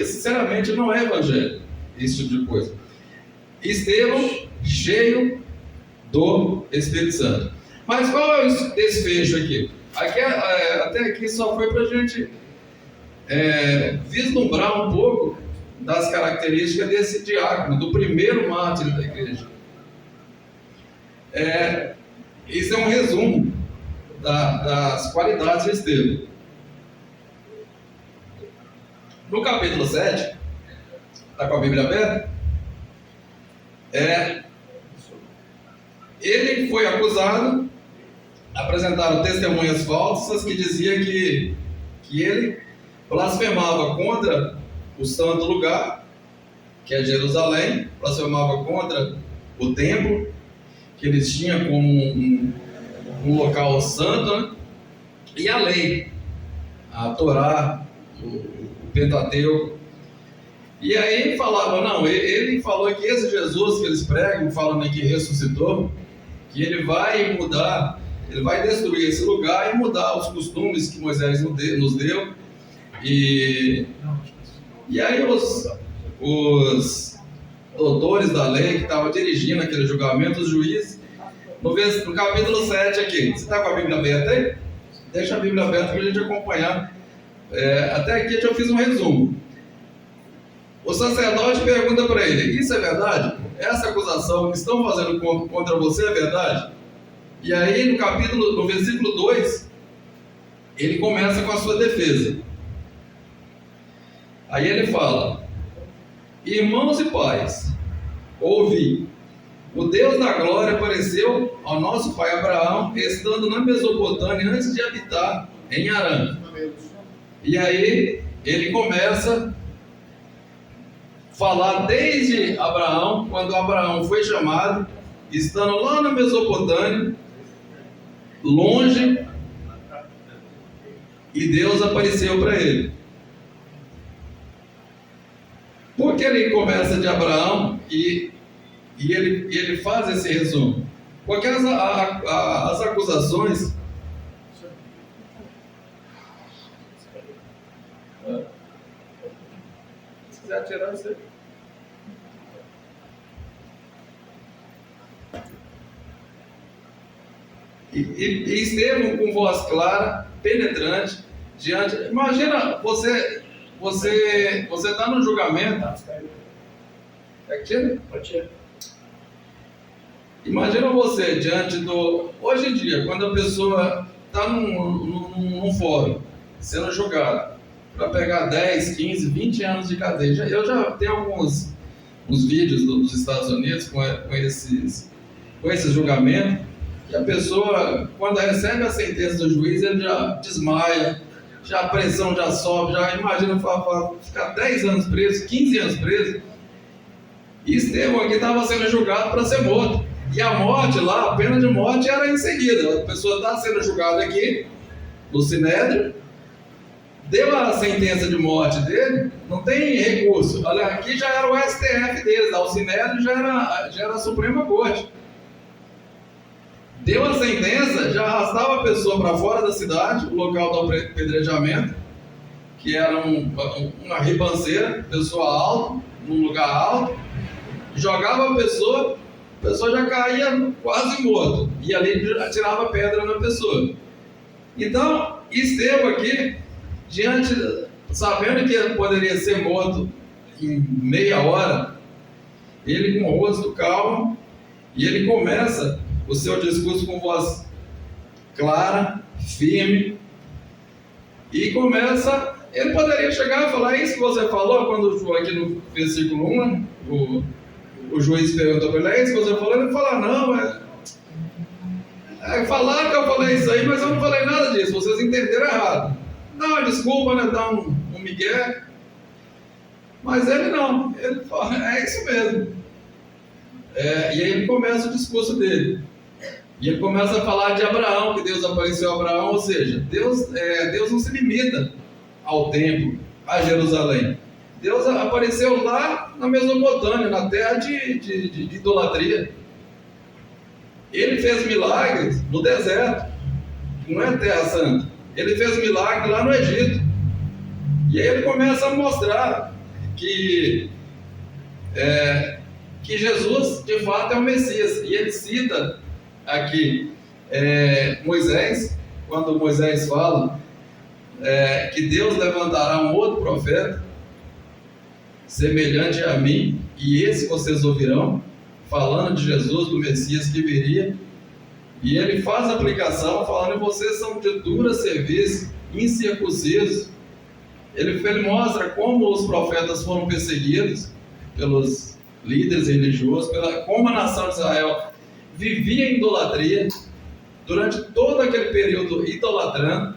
sinceramente não é evangelho, esse tipo de coisa. Estevão cheio do Espírito Santo. Mas qual é o desfecho aqui? Até aqui só foi para a gente vislumbrar um pouco das características desse diácono, do primeiro mártir da igreja. Isso é um resumo das qualidades de Estevão. No capítulo 7, está com a Bíblia aberta? Ele foi acusado, apresentaram testemunhas falsas que diziam que ele blasfemava contra o santo lugar, que é Jerusalém, blasfemava contra o templo, que eles tinham como um local santo, né? E a lei, a Torá, o Pentateuco. E aí falavam, não, ele falou que esse Jesus que eles pregam, falando que ressuscitou, que ele vai mudar, ele vai destruir esse lugar e mudar os costumes que Moisés nos deu. E aí os doutores da lei que estavam dirigindo aquele julgamento, os juízes, no capítulo 7 aqui, você está com a Bíblia aberta aí? Deixa a Bíblia aberta para a gente acompanhar. Até aqui eu fiz um resumo. O sacerdote pergunta para ele, isso é verdade? Essa acusação que estão fazendo contra você é verdade? E aí no versículo 2, ele começa com a sua defesa. Aí ele fala, Irmãos e pais, ouvi. O Deus da glória apareceu ao nosso pai Abraão, estando na Mesopotâmia antes de habitar em Harã. E aí ele começa a falar desde Abraão, quando Abraão foi chamado, estando lá na Mesopotâmia, longe, e Deus apareceu para ele. Por que ele começa de Abraão e ele faz esse resumo? Porque as acusações se quiser tirar você. E Estevão com voz clara, penetrante, diante. Imagina você está no julgamento. É que tira? Pode tirar. Imagina você diante do. Hoje em dia, quando a pessoa está num fórum, sendo julgada, para pegar 10, 15, 20 anos de cadeia. Eu já tenho alguns vídeos dos Estados Unidos com esses julgamentos, que a pessoa, quando recebe a sentença do juiz, ele já desmaia, já a pressão já sobe, já imagina ficar 10 anos preso, 15 anos preso. E Estevão aqui estava sendo julgado para ser morto. E a morte lá, a pena de morte era em seguida. A pessoa está sendo julgada aqui, no Sinédrio, deu a sentença de morte dele, não tem recurso. Olha, aqui já era o STF deles, o Sinédrio já era a Suprema Corte. Deu a sentença, já arrastava a pessoa para fora da cidade, o local do apedrejamento, que era uma ribanceira, pessoa alta, num lugar alto, jogava a pessoa já caía quase morto, e ali atirava pedra na pessoa. Então, Estevão aqui, sabendo que ele poderia ser morto em meia hora, ele com o rosto calmo, e ele começa o seu discurso com voz clara, firme, e começa, ele poderia chegar e falar isso que você falou, quando aqui no versículo 1, o juiz perguntou para ele, é isso que você falou? Ele fala, não, falaram que eu falei isso aí, mas eu não falei nada disso, vocês entenderam errado. Não, desculpa, né, dá um migué. Mas ele não, ele fala, é isso mesmo. E aí ele começa o discurso dele. E ele começa a falar de Abraão, que Deus apareceu a Abraão, ou seja, Deus não se limita ao templo, a Jerusalém. Deus apareceu lá na Mesopotâmia, na terra de idolatria. Ele fez milagres no deserto, que não é terra santa. Ele fez milagres lá no Egito. E aí ele começa a mostrar que Jesus de fato é o Messias. E ele cita aqui Moisés, quando Moisés fala que Deus levantará um outro profeta semelhante a mim, e esse vocês ouvirão, falando de Jesus, do Messias que viria. E ele faz a aplicação falando que vocês são de dura serviço, incircuncisos. Ele mostra como os profetas foram perseguidos pelos líderes religiosos, como a nação de Israel vivia em idolatria durante todo aquele período idolatrando.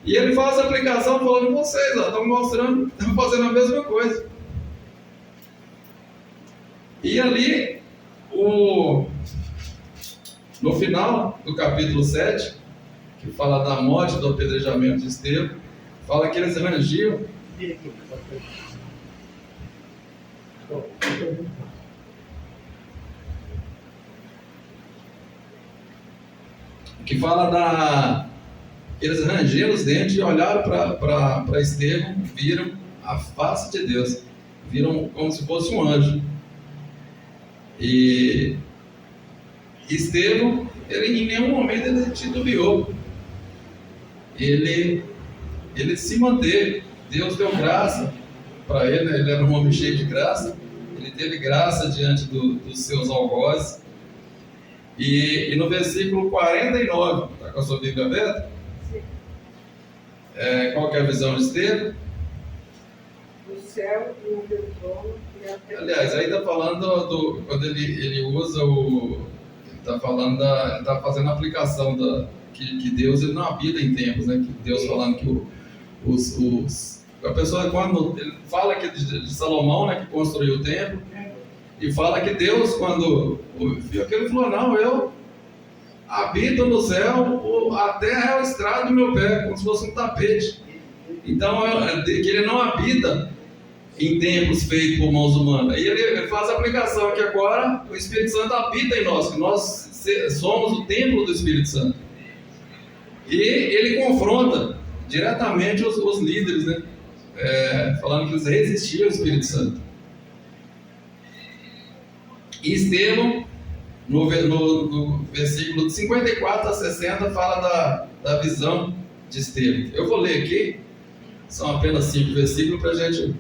E ele faz a aplicação falando que vocês estão mostrando, estão fazendo a mesma coisa. E ali, no final do capítulo 7, que fala da morte, do apedrejamento de Estevão, fala que eles rangiam. Que fala eles rangeram os dentes e olharam para Estevão, viram a face de Deus, viram como se fosse um anjo. E Estevão, ele em nenhum momento ele titubeou, ele se manteve. Deus deu graça para ele, né? Ele era um homem cheio de graça, ele teve graça diante dos seus algozes. E no versículo 49, está com a sua Bíblia aberta? Sim. Qual que é a visão de Estevão? No céu e no teu trono Aliás, aí está falando quando ele usa ele está falando ele está fazendo a aplicação que Deus ele não habita em tempos, né? Que Deus falando que a pessoa, quando ele fala aqui de Salomão, né, que construiu o templo, e fala que Deus, quando viu aquilo, falou: não, eu habito no céu, a terra é o estrado do meu pé, como se fosse um tapete. Então, que ele não habita em templos feitos por mãos humanas. E ele faz a aplicação aqui agora: o Espírito Santo habita em nós, que nós somos o templo do Espírito Santo. E ele confronta diretamente os líderes, né? Falando que eles resistiam ao Espírito Santo. E Estevão, no versículo de 54 a 60, fala da visão de Estevão. Eu vou ler aqui, são apenas 5 versículos para a gente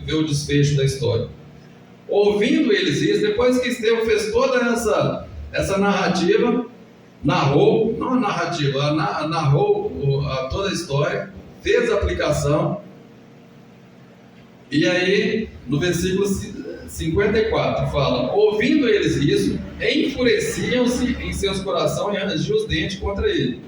ver o desfecho da história. Ouvindo eles isso, depois que Estevão fez toda essa narrativa, narrou toda a história, fez a aplicação, e aí no versículo 54 fala: ouvindo eles isso, enfureciam-se em seus corações e rangiam os dentes contra ele.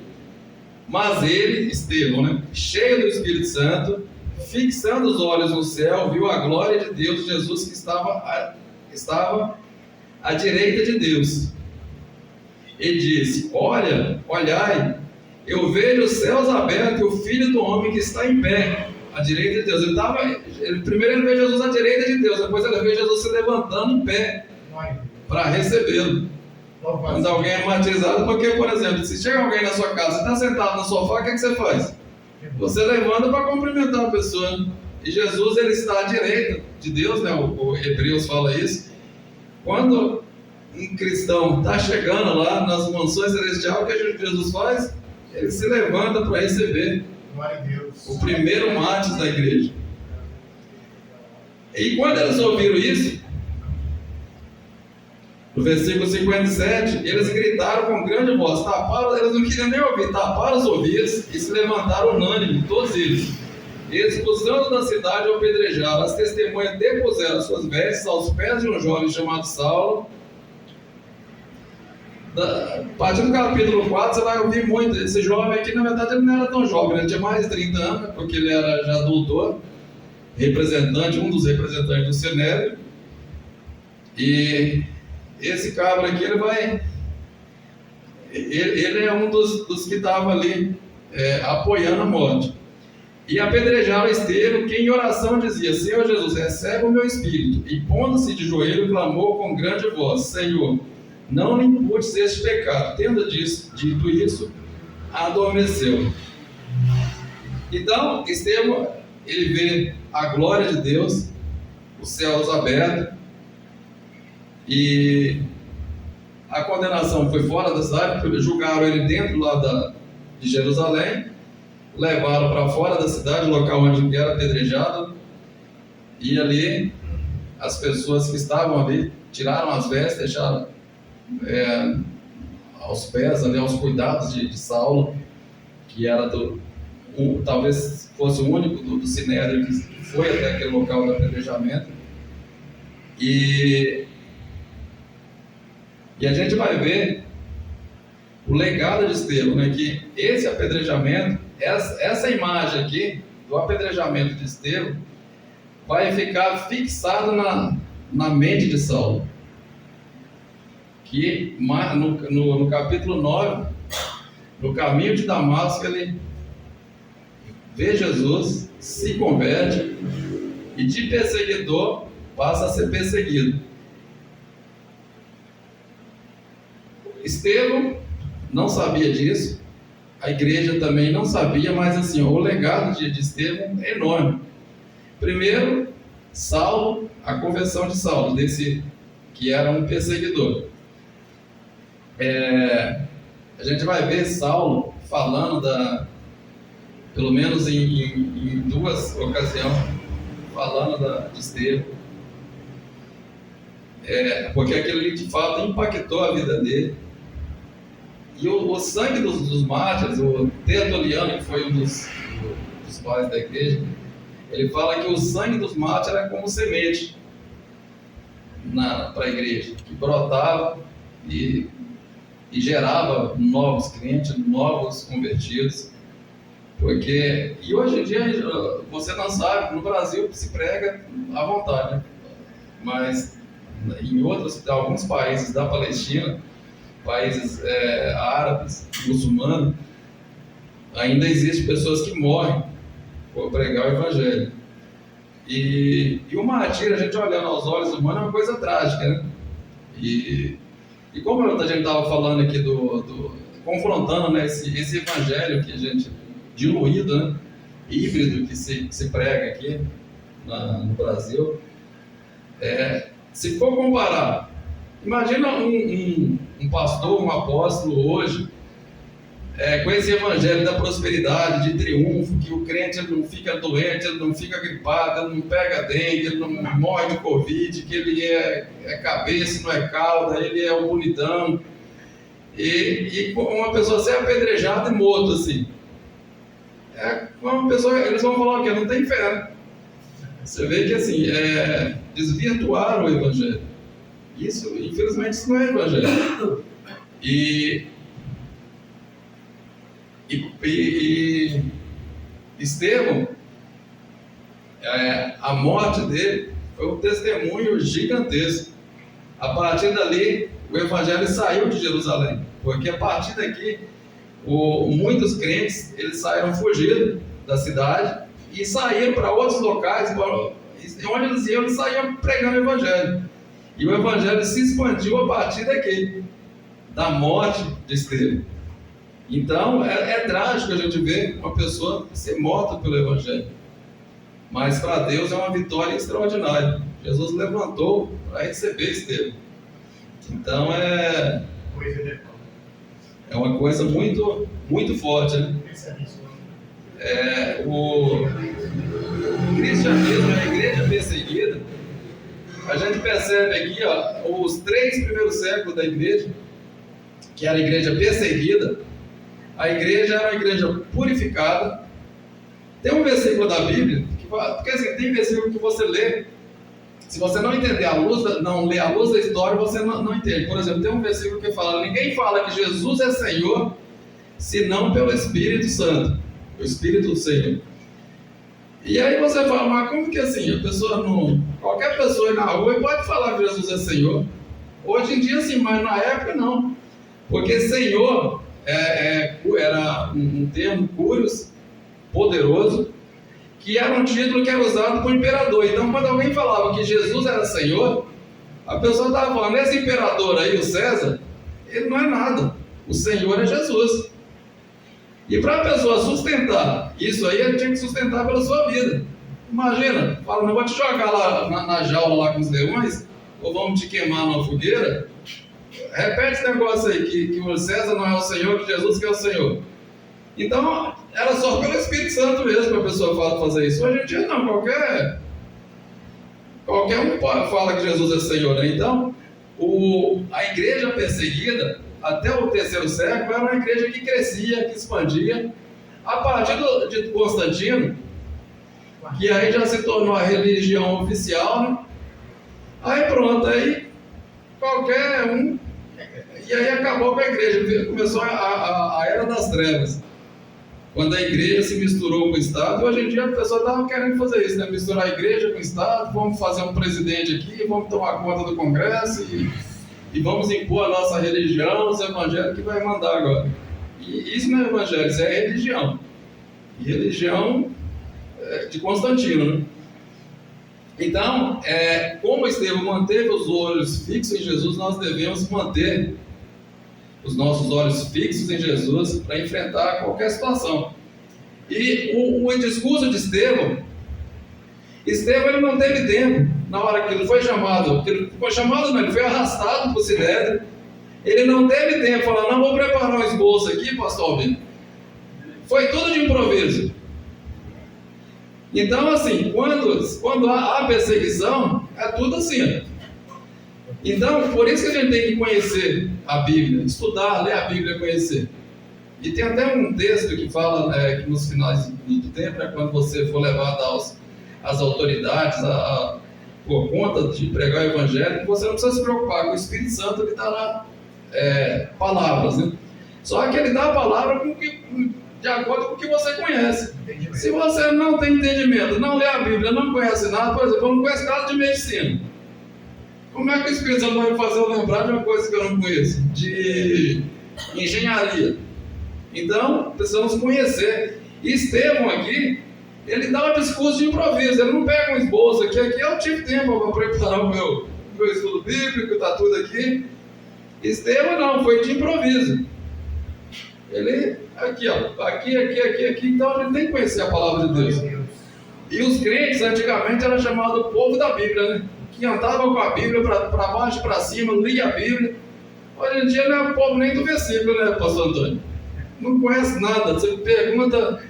Mas ele, Estevão, né, cheio do Espírito Santo, fixando os olhos no céu, viu a glória de Deus, Jesus, que estava à direita de Deus. E disse: olhai, eu vejo os céus abertos e o Filho do Homem que está em pé à direita de Deus. Primeiro ele vê Jesus à direita de Deus, depois ele vê Jesus se levantando em pé para recebê-lo. Quando alguém é martirizado, porque, por exemplo, se chega alguém na sua casa, você está sentado no sofá, o que você faz? Você levanta para cumprimentar a pessoa. E Jesus, ele está à direita de Deus, né? O Hebreus fala isso. Quando um cristão está chegando lá nas mansões celestiais, o que Jesus faz? Ele se levanta para receber. O primeiro mártir da igreja. E quando eles ouviram isso, no versículo 57, eles gritaram com grande voz, eles não queriam nem ouvir, taparam os ouvidos e se levantaram unânime, todos eles. Expulsando da cidade, o apedrejaram. As testemunhas depuseram suas vestes aos pés de um jovem chamado Saulo. A partir do capítulo 4, você vai ouvir muito. Esse jovem aqui, na verdade, ele não era tão jovem, ele tinha mais de 30 anos, porque ele era já doutor, um dos representantes do Sinédrio. E esse cabra aqui, ele é um dos que estava ali apoiando a morte. E apedrejaram Estevão, que em oração dizia: Senhor Jesus, recebe o meu espírito. E pondo-se de joelho, clamou com grande voz: Senhor, não lhe imputes este pecado. Tendo dito isso, adormeceu. Então, Estevão, ele vê a glória de Deus, os céus abertos, e a condenação foi fora da cidade, porque julgaram ele dentro lá de Jerusalém, levaram para fora da cidade, local onde era apedrejado, e ali as pessoas que estavam ali tiraram as vestes, deixaram aos pés, ali aos cuidados de Saulo, que era talvez fosse o único do Sinédrio que foi até aquele local do apedrejamento. E a gente vai ver o legado de Estevão, né, que esse apedrejamento, essa imagem aqui do apedrejamento de Estevão vai ficar fixado na mente de Saulo, que no capítulo 9, no caminho de Damasco, ele vê Jesus, se converte e de perseguidor passa a ser perseguido. Estevão não sabia disso, a igreja também não sabia, mas assim, o legado de Estevão é enorme. Primeiro, Saulo, a conversão de Saulo, desse que era um perseguidor. A gente vai ver Saulo falando pelo menos em 2 ocasiões, falando de Estevão, porque aquilo ali de fato impactou a vida dele. E o sangue dos mártires, o Tertuliano, que foi um dos pais da igreja, ele fala que o sangue dos mártires era como semente, para a igreja, que brotava e gerava novos clientes, novos convertidos. E hoje em dia, você não sabe, no Brasil se prega à vontade, mas em alguns países da Palestina, países árabes, muçulmanos, ainda existem pessoas que morrem por pregar o Evangelho. E o martírio, a gente olhando aos olhos humanos, é uma coisa trágica, né? E como a gente estava falando aqui, confrontando, né, esse Evangelho que a gente, diluído, né, híbrido que se prega aqui no Brasil, se for comparar, imagina um pastor, um apóstolo hoje, com esse evangelho da prosperidade, de triunfo, que o crente ele não fica doente, ele não fica gripado, ele não pega dengue, ele não morre de Covid, que ele é cabeça, não é cauda, ele é o bonitão, e uma pessoa ser apedrejada e morto assim. Uma pessoa, eles vão falar o quê? Não tem fé, né? Você vê que assim, desvirtuaram o evangelho. Isso, infelizmente, isso não é evangelho. E Estevão, a morte dele foi um testemunho gigantesco. A partir dali, o evangelho saiu de Jerusalém, porque a partir daqui, muitos crentes eles saíram fugindo da cidade e saíram para outros locais, onde eles iam, eles saíam pregando o evangelho. E o evangelho se expandiu a partir daqui, da morte de Estevão. Então, é trágico a gente ver uma pessoa ser morta pelo evangelho. Mas para Deus é uma vitória extraordinária. Jesus levantou para receber Estevão. Então, é uma coisa muito, muito forte, né? O cristianismo, a igreja perseguida, a gente percebe aqui, os 3 primeiros séculos da igreja, que era a igreja perseguida, a igreja era uma igreja purificada. Tem um versículo da Bíblia, porque assim, tem versículo que você lê, se você não entender não ler a luz da história, você não entende. Por exemplo, tem um versículo que fala: ninguém fala que Jesus é Senhor, senão pelo Espírito Santo, o Espírito do Senhor. E aí você fala, mas como que assim, qualquer pessoa aí na rua pode falar que Jesus é Senhor? Hoje em dia sim, mas na época não, porque Senhor era um termo curios, poderoso, que era um título que era usado por imperador. Então, quando alguém falava que Jesus era Senhor, a pessoa estava falando: esse imperador aí, o César, ele não é nada, o Senhor é Jesus. E para a pessoa sustentar isso aí, ele tinha que sustentar pela sua vida. Imagina, fala: não vou te jogar lá na jaula lá com os leões, ou vamos te queimar numa fogueira. Repete esse negócio aí, que o César não é o Senhor, que Jesus que é o Senhor. Então, era só pelo Espírito Santo mesmo que a pessoa fazer isso. Hoje em dia não, qualquer um fala que Jesus é Senhor, né? Então, a igreja perseguida, até o 3º século, era uma igreja que crescia, que expandia. A partir de Constantino, que aí já se tornou a religião oficial, né? Aí pronto, aí qualquer um. E aí acabou com a igreja, começou a Era das Trevas, quando a igreja se misturou com o Estado. E hoje em dia a pessoa estava querendo fazer isso, né? Misturar a igreja com o Estado, vamos fazer um presidente aqui, vamos tomar conta do Congresso e vamos impor a nossa religião, os evangélicos que vai mandar agora. E isso não é evangelho, isso é religião. E religião de Constantino, né? Então, como Estevão manteve os olhos fixos em Jesus, nós devemos manter os nossos olhos fixos em Jesus para enfrentar qualquer situação. E o discurso de Estevão ele não teve tempo, na hora que ele foi chamado, ele foi arrastado para o Sinédrio, ele não teve tempo de falar: não, vou preparar um esboço aqui, pastor Albino. Foi tudo de improviso. Então, assim, quando há perseguição, é tudo assim. Então, por isso que a gente tem que conhecer a Bíblia, estudar, ler a Bíblia, conhecer. E tem até um texto que fala que nos finais do tempo, quando você for levado às autoridades, por conta de pregar o evangelho, que você não precisa se preocupar com o Espírito Santo, ele dará palavras, né? Só que ele dá a palavra de acordo com o que você conhece. Se você não tem entendimento, não lê a Bíblia, não conhece nada, por exemplo, eu não conheço nada de medicina. Como é que o Espírito Santo vai me fazer eu lembrar de uma coisa que eu não conheço? De engenharia. Então, precisamos conhecer. E Estevão aqui, ele dá um discurso de improviso, ele não pega um esboço aqui eu tive tempo para preparar o meu estudo bíblico, está tudo aqui. Estevão não, foi de improviso. Ele, aqui, então ele tem que conhecer a palavra de Deus. E os crentes, antigamente, era chamado povo da Bíblia, né? Que andava com a Bíblia para baixo e para cima, lia a Bíblia. Hoje em dia não é o povo nem do versículo, né, pastor Antônio? Não conhece nada. Você pergunta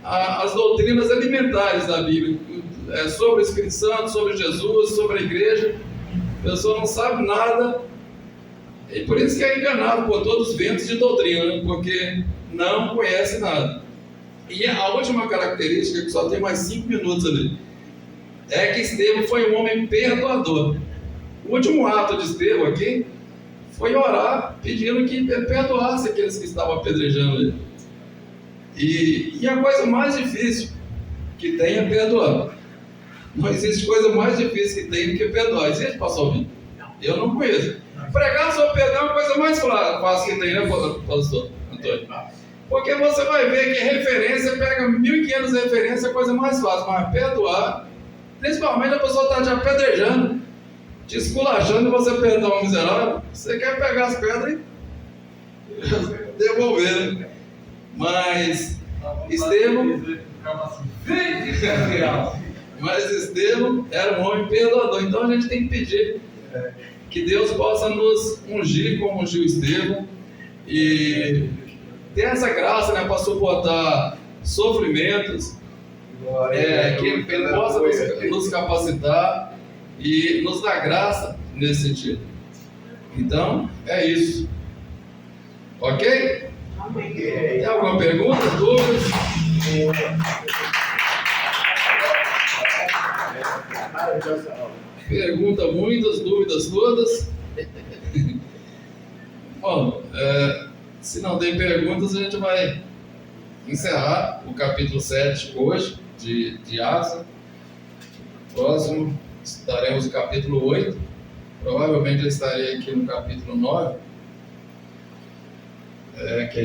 as doutrinas alimentares da Bíblia, sobre o Espírito Santo, sobre Jesus, sobre a igreja. A pessoa não sabe nada. E por isso que é enganado por todos os ventos de doutrina, né? Porque não conhece nada. E a última característica, que só tem mais 5 minutos ali, é que Estevão foi um homem perdoador. O último ato de Estevão aqui foi orar pedindo que ele perdoasse aqueles que estavam apedrejando ele. E a coisa mais difícil que tem é perdoar. Não existe coisa mais difícil que tem do que perdoar. Existe, pastor Vitor? Eu não conheço. Pregar sobre perdão é a coisa mais fácil que tem, né, pastor Antônio? Porque você vai ver que referência, pega 1.500 referências, é a coisa mais fácil. Mas perdoar, principalmente a pessoa está te apedrejando, te esculachando, e você perdoa um miserável, você quer pegar as pedras e devolver, né? Mas Estevão era um homem perdoador. Então a gente tem que pedir que Deus possa nos ungir como ungiu Estevão e ter essa graça, né, para suportar sofrimentos, que Ele possa nos capacitar e nos dar graça nesse sentido. Então, é isso. Ok? Amém. Tem alguma pergunta, dúvidas? Pergunta muitas, dúvidas todas. Bom, se não tem perguntas, a gente vai encerrar o capítulo 7 hoje, de Asa. Próximo, estaremos no capítulo 8. Provavelmente eu estarei aqui no capítulo 9. Que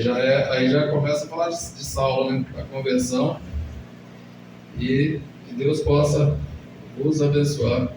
aí já começa a falar de Saulo, né? A conversão. E que Deus possa vos abençoar.